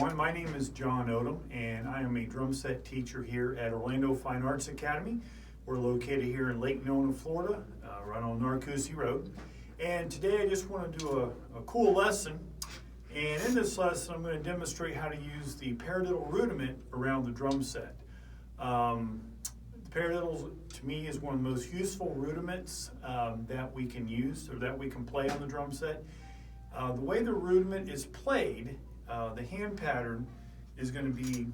everyone. My name is John Odom, and I am a drum set teacher here at Orlando Fine Arts Academy. We're located here in Lake Nona, Florida, right on Narcoossee Road. And today I just want to do a cool lesson. And in this lesson, I'm going to demonstrate how to use the paradiddle rudiment around the drum set. The paradiddle, to me, is one of the most useful rudiments that we can use or that we can play on the drum set. The way the rudiment is played, the hand pattern is going to be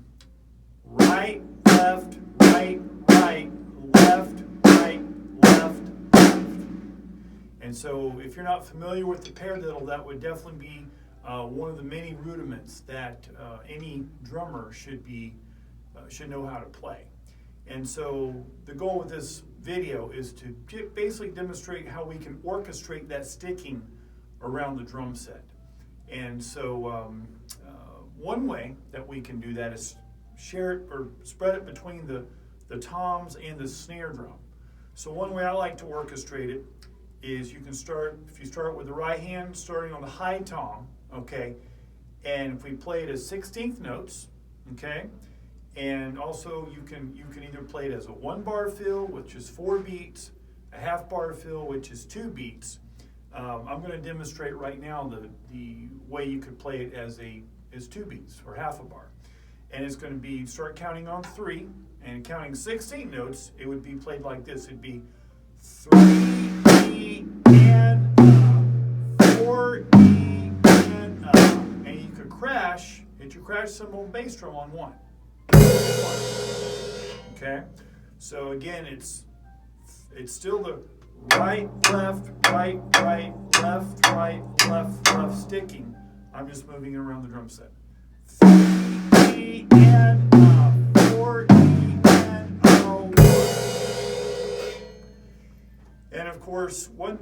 right, left, right, right, left, right, left, left. And so if you're not familiar with the paradiddle, that would definitely be one of the many rudiments that any drummer should know how to play. And so the goal with this video is to basically demonstrate how we can orchestrate that sticking around the drum set. And so one way that we can do that is share it or spread it between the toms and the snare drum. So one way I like to orchestrate it is if you start with the right hand starting on the high tom, okay, and if we play it as 16th notes, okay, and also you can either play it as a 1-bar fill, which is 4 beats, a half-bar fill, which is 2 beats. I'm going to demonstrate right now the way you could play it as 2 beats or half a bar. And it's going to be start counting on 3 and counting 16 notes. It would be played like this. It'd be 3 E and 4 E and and you could hit your crash cymbal and bass drum on 1. Okay, so again, it's still the right, left, right, right, left, right, left, left sticking. I'm just moving it around the drum set. 3 E and 4 E and 1. And of course, one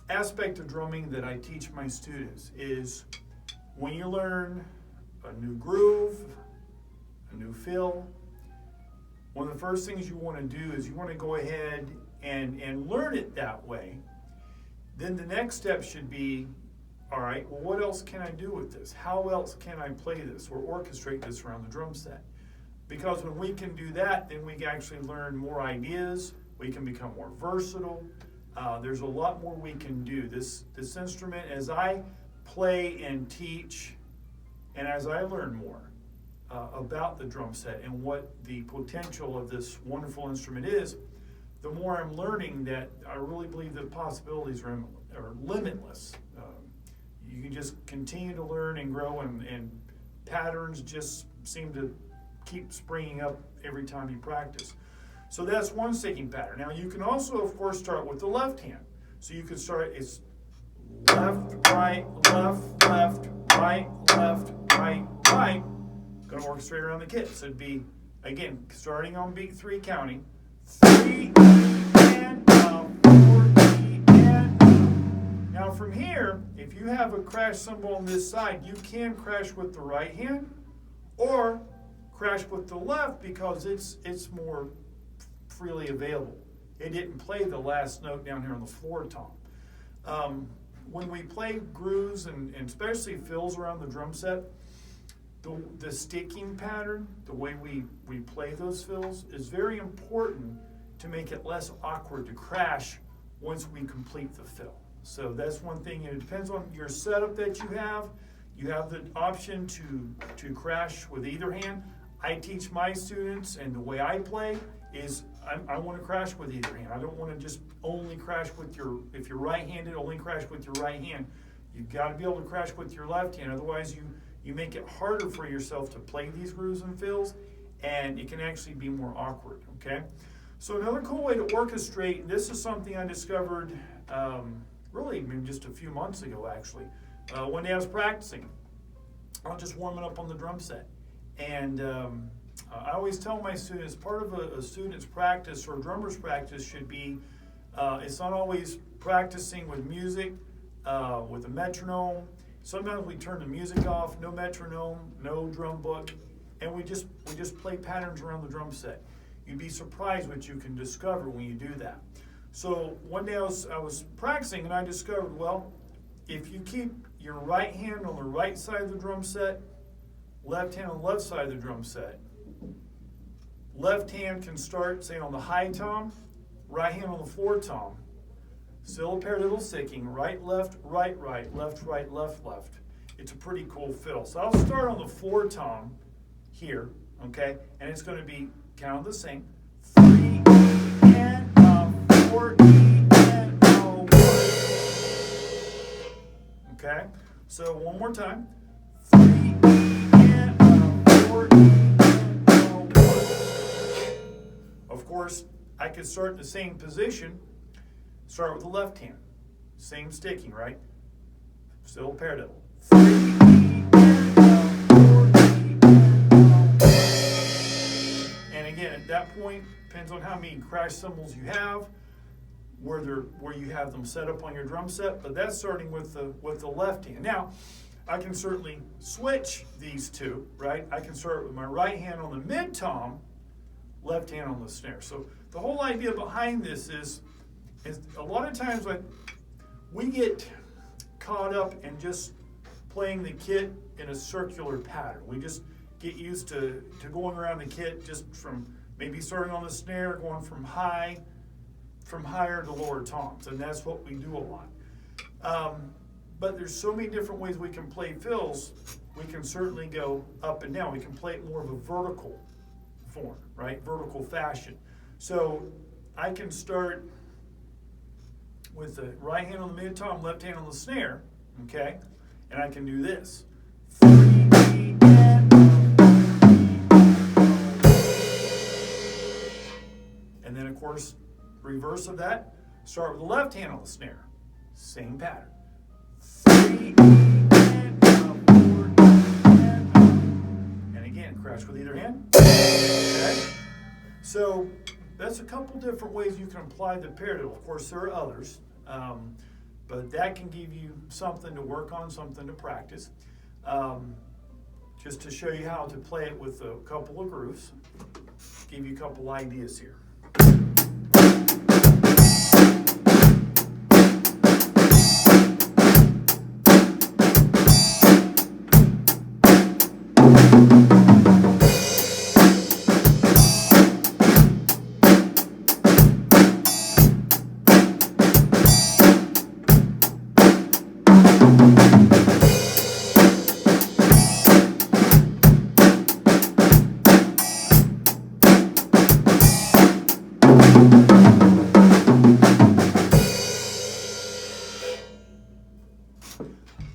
aspect of drumming that I teach my students is when you learn a new groove, a new fill, one of the first things you want to do is you want to go ahead and learn it that way. Then the next step should be, all right, well, what else can I do with this? How else can I play this or orchestrate this around the drum set? Because when we can do that, then we can actually learn more ideas. We can become more versatile. There's a lot more we can do. This instrument, as I play and teach, and as I learn more about the drum set and what the potential of this wonderful instrument is, the more I'm learning that I really believe the possibilities are limitless. You can just continue to learn and grow, and patterns just seem to keep springing up every time you practice. So that's one sticking pattern. Now you can also, of course, start with the left hand. So you can start, it's left, right, left, left, right, left, right, right. Going to orchestrate around the kit. So it'd be, again, starting on beat 3 counting, 3 and 4 E and. Now from here, if you have a crash cymbal on this side, you can crash with the right hand or crash with the left because it's more freely available. It didn't play the last note down here on the floor tom. When we play grooves and especially fills around the drum set, the sticking pattern, the way we play those fills, is very important to make it less awkward to crash once we complete the fill. So that's one thing. It depends on your setup that you have. You have the option to crash with either hand. I teach my students, and the way I play is I want to crash with either hand. I don't want to just only crash with if you're right-handed, only crash with your right hand. You've got to be able to crash with your left hand. Otherwise, you make it harder for yourself to play these grooves and fills, and it can actually be more awkward, okay? So another cool way to orchestrate, this is something I discovered really maybe just a few months ago, actually. One day I was practicing. I was just warming up on the drum set. And I always tell my students, part of a student's practice or a drummer's practice should be, it's not always practicing with music, with a metronome. Sometimes we turn the music off, no metronome, no drum book, and we just play patterns around the drum set. You'd be surprised what you can discover when you do that. So one day I was practicing and I discovered, well, if you keep your right hand on the right side of the drum set, left hand on the left side of the drum set. Left hand can start, say, on the high tom, right hand on the floor tom. Still a paradiddle sticking, right, left, right, right, left, right, left, left. It's a pretty cool fill. So I'll start on the floor tom here, okay? And it's going to be kind of the same. 3 E and 4 E and 1. Okay? So one more time. 3 E and 4 E and 1. Of course, I could start in the same position. Start with the left hand. Same sticking, right? Still paradiddle. 3 E and 4 E and 1. And again, at that point, depends on how many crash cymbals you have, where you have them set up on your drum set. But that's starting with the left hand. Now, I can certainly switch these two, right? I can start with my right hand on the mid tom, left hand on the snare. So the whole idea behind this is a lot of times we get caught up in just playing the kit in a circular pattern. We just get used to going around the kit just from maybe starting on the snare, going from higher to lower toms, and that's what we do a lot. But there's so many different ways we can play fills. We can certainly go up and down. We can play it more of a vertical form, right? Vertical fashion. So I can start with the right hand on the mid tom, left hand on the snare, okay? And I can do this. 3 E and then, of course, reverse of that, start with the left hand on the snare. Same pattern. 3 E and 4 and again, crash with either hand. Okay? So that's a couple different ways you can apply the paradiddle. Of course, there are others. But that can give you something to work on, something to practice. Just to show you how to play it with a couple of grooves, give you a couple ideas here.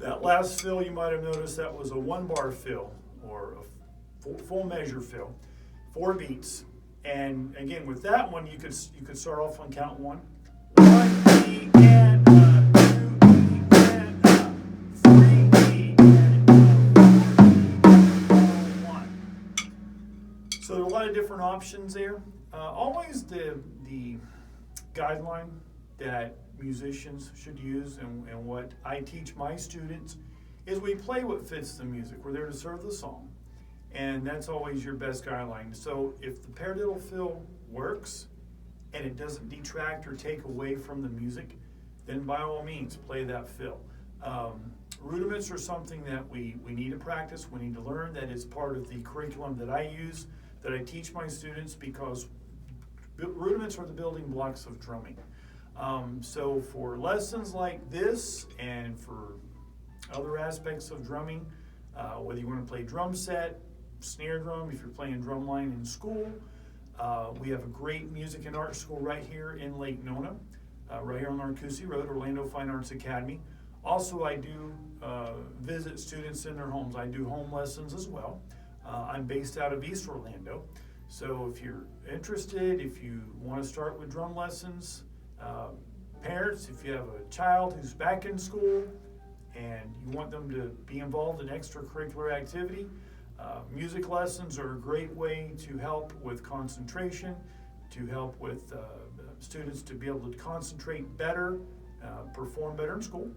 That last fill, you might have noticed that was a 1-bar fill or a full measure fill, 4 beats. And again, with that one, you could start off on count 1. 1 E and 2 E and 3 E and 1. So there are a lot of different options there. Always the guideline that musicians should use and what I teach my students is we play what fits the music. We're there to serve the song, and that's always your best guideline. So if the paradiddle fill works and it doesn't detract or take away from the music, then by all means play that fill. Rudiments are something that we need to practice, we need to learn. That is part of the curriculum that I use, that I teach my students, because rudiments are the building blocks of drumming. So for lessons like this and for other aspects of drumming, whether you want to play drum set, snare drum, if you're playing drumline in school, we have a great music and art school right here in Lake Nona, right here on Narcoossee Road, Orlando Fine Arts Academy. Also, I do visit students in their homes. I do home lessons as well. I'm based out of East Orlando. So if you're interested, if you want to start with drum lessons, parents, if you have a child who's back in school and you want them to be involved in extracurricular activity, music lessons are a great way to help with concentration, to help with students to be able to concentrate better, perform better in school.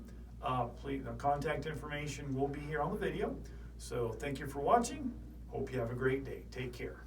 Please, contact information will be here on the video. So thank you for watching. Hope you have a great day. Take care.